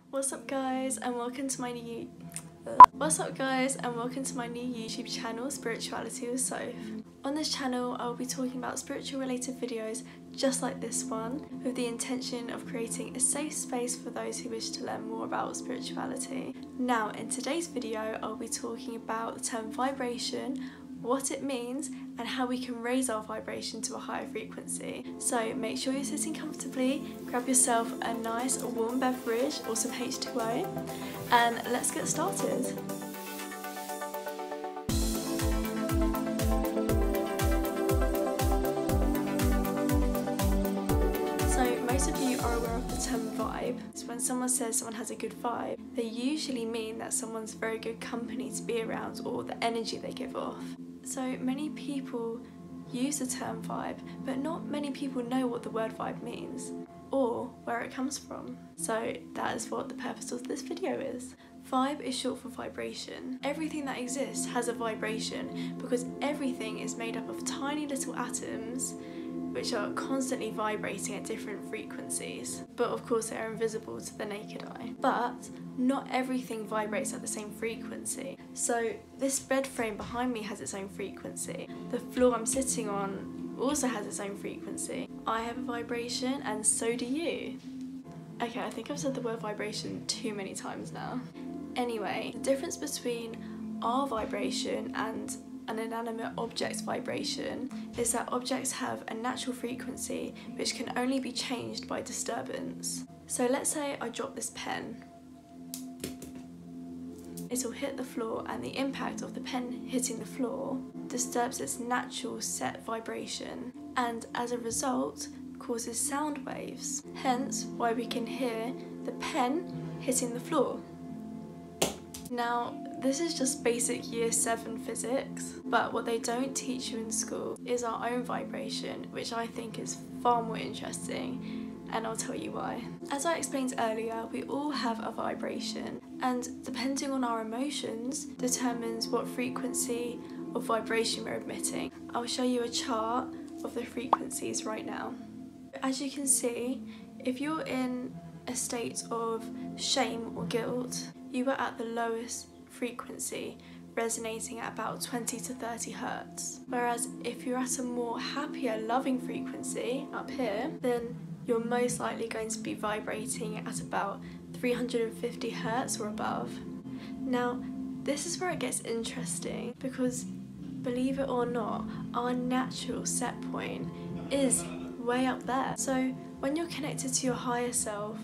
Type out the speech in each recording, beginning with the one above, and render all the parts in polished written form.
What's up guys and welcome to my new YouTube channel, Spirituality with Soph. On this channel I will be talking about spiritual related videos just like this one, with the intention of creating a safe space for those who wish to learn more about spirituality. Now in today's video I'll be talking about the term vibration, what it means and how we can raise our vibration to a higher frequency. So make sure you're sitting comfortably, grab yourself a nice warm beverage or some H2O and let's get started. So most of you are aware of the term vibe. So when someone says someone has a good vibe, they usually mean that someone's very good company to be around or the energy they give off. So many people use the term vibe, but not many people know what the word vibe means or where it comes from. So that is what the purpose of this video is. Vibe is short for vibration. Everything that exists has a vibration because everything is made up of tiny little atoms which are constantly vibrating at different frequencies. But of course they are invisible to the naked eye. But not everything vibrates at the same frequency. So this bed frame behind me has its own frequency. The floor I'm sitting on also has its own frequency. I have a vibration and so do you. Okay, I think I've said the word vibration too many times now. Anyway, the difference between our vibration and an inanimate object's vibration is that objects have a natural frequency which can only be changed by disturbance. So let's say I drop this pen. It'll hit the floor and the impact of the pen hitting the floor disturbs its natural set vibration and as a result causes sound waves. Hence why we can hear the pen hitting the floor. Now, this is just basic year 7 physics, but what they don't teach you in school is our own vibration, which I think is far more interesting, and I'll tell you why. As I explained earlier, we all have a vibration, and depending on our emotions determines what frequency of vibration we're emitting. I'll show you a chart of the frequencies right now. As you can see, if you're in a state of shame or guilt, you are at the lowest frequency, resonating at about 20 to 30 hertz. Whereas if you're at a more happier, loving frequency up here, then you're most likely going to be vibrating at about 350 hertz or above. Now, this is where it gets interesting because, believe it or not, our natural set point is way up there. So when you're connected to your higher self,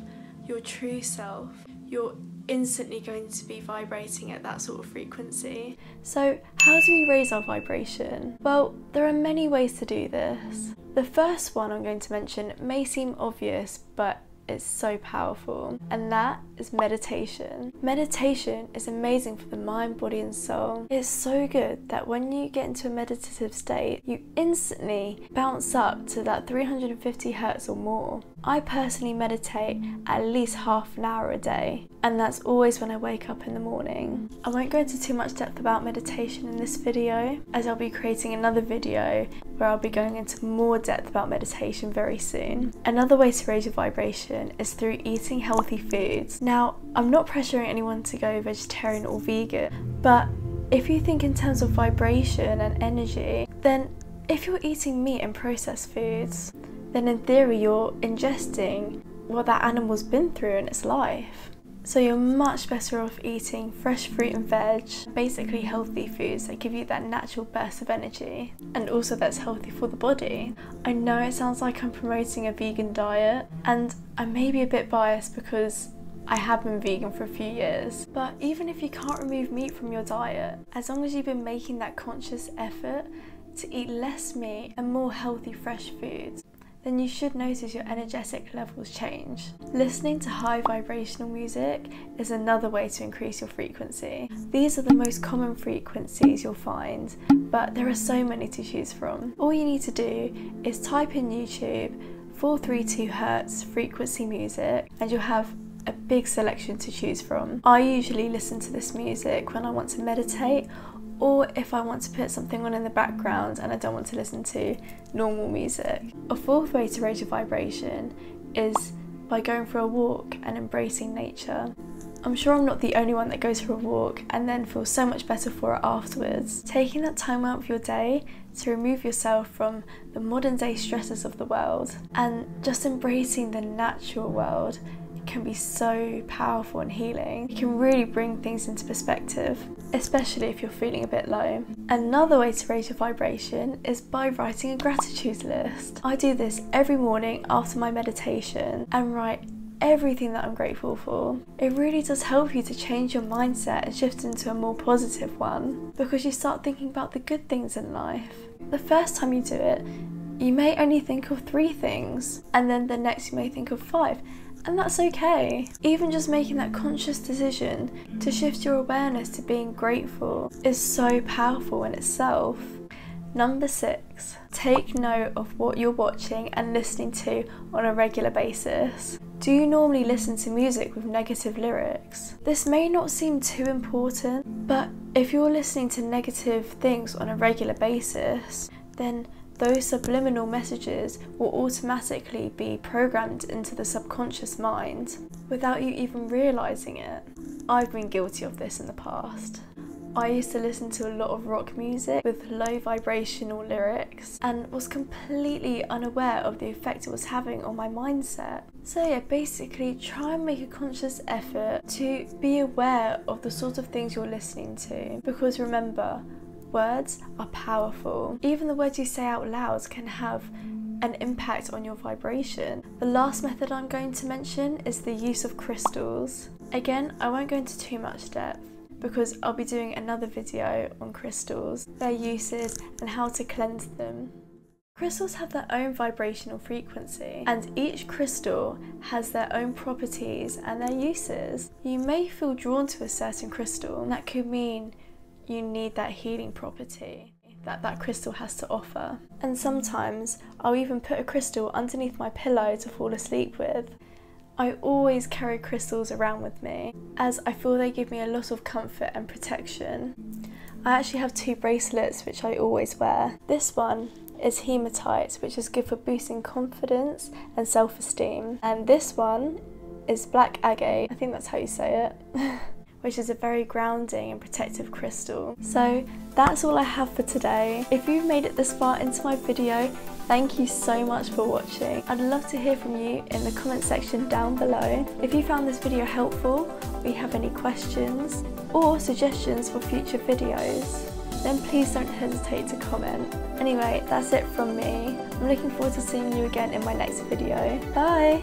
your true self, you're instantly going to be vibrating at that sort of frequency. So how do we raise our vibration? Well, there are many ways to do this. The first one I'm going to mention may seem obvious, but it's so powerful, and that is meditation. Meditation is amazing for the mind, body and soul. It's so good that when you get into a meditative state, you instantly bounce up to that 350 hertz or more. I personally meditate at least half an hour a day, and that's always when I wake up in the morning. I won't go into too much depth about meditation in this video, as I'll be creating another video where I'll be going into more depth about meditation very soon. Another way to raise your vibration is through eating healthy foods. Now, I'm not pressuring anyone to go vegetarian or vegan, but if you think in terms of vibration and energy, then if you're eating meat and processed foods, then in theory you're ingesting what that animal's been through in its life. So you're much better off eating fresh fruit and veg, basically healthy foods that give you that natural burst of energy and also that's healthy for the body. I know it sounds like I'm promoting a vegan diet and I may be a bit biased because I have been vegan for a few years, but even if you can't remove meat from your diet, as long as you've been making that conscious effort to eat less meat and more healthy fresh foods, then you should notice your energetic levels change. Listening to high vibrational music is another way to increase your frequency. These are the most common frequencies you'll find, but there are so many to choose from. All you need to do is type in YouTube 432 Hz frequency music and you'll have a big selection to choose from. I usually listen to this music when I want to meditate or if I want to put something on in the background and I don't want to listen to normal music. A fourth way to raise your vibration is by going for a walk and embracing nature. I'm sure I'm not the only one that goes for a walk and then feels so much better for it afterwards. Taking that time out of your day to remove yourself from the modern day stresses of the world and just embracing the natural world can be so powerful and healing. It can really bring things into perspective, especially if you're feeling a bit low. Another way to raise your vibration is by writing a gratitude list. I do this every morning after my meditation and write everything that I'm grateful for. It really does help you to change your mindset and shift into a more positive one, because you start thinking about the good things in life. The first time you do it, you may only think of 3 things, and then the next you may think of 5, and that's okay. Even just making that conscious decision to shift your awareness to being grateful is so powerful in itself. Number 6, take note of what you're watching and listening to on a regular basis. Do you normally listen to music with negative lyrics? This may not seem too important, but if you're listening to negative things on a regular basis, then those subliminal messages will automatically be programmed into the subconscious mind without you even realising it. I've been guilty of this in the past. I used to listen to a lot of rock music with low vibrational lyrics and was completely unaware of the effect it was having on my mindset. So yeah, basically try and make a conscious effort to be aware of the sort of things you're listening to, because remember, words are powerful. Even the words you say out loud can have an impact on your vibration. The last method I'm going to mention is the use of crystals. Again, I won't go into too much depth because I'll be doing another video on crystals, their uses and how to cleanse them. Crystals have their own vibrational frequency, and each crystal has their own properties and their uses. You may feel drawn to a certain crystal, and that could mean you need that healing property that crystal has to offer. And sometimes I'll even put a crystal underneath my pillow to fall asleep with. I always carry crystals around with me as I feel they give me a lot of comfort and protection. I actually have 2 bracelets which I always wear. This one is hematite, which is good for boosting confidence and self-esteem, and this one is black agate, I think that's how you say it, which is a very grounding and protective crystal. So that's all I have for today. If you've made it this far into my video, thank you so much for watching. I'd love to hear from you in the comment section down below. If you found this video helpful, or you have any questions or suggestions for future videos, then please don't hesitate to comment. Anyway, that's it from me. I'm looking forward to seeing you again in my next video. Bye!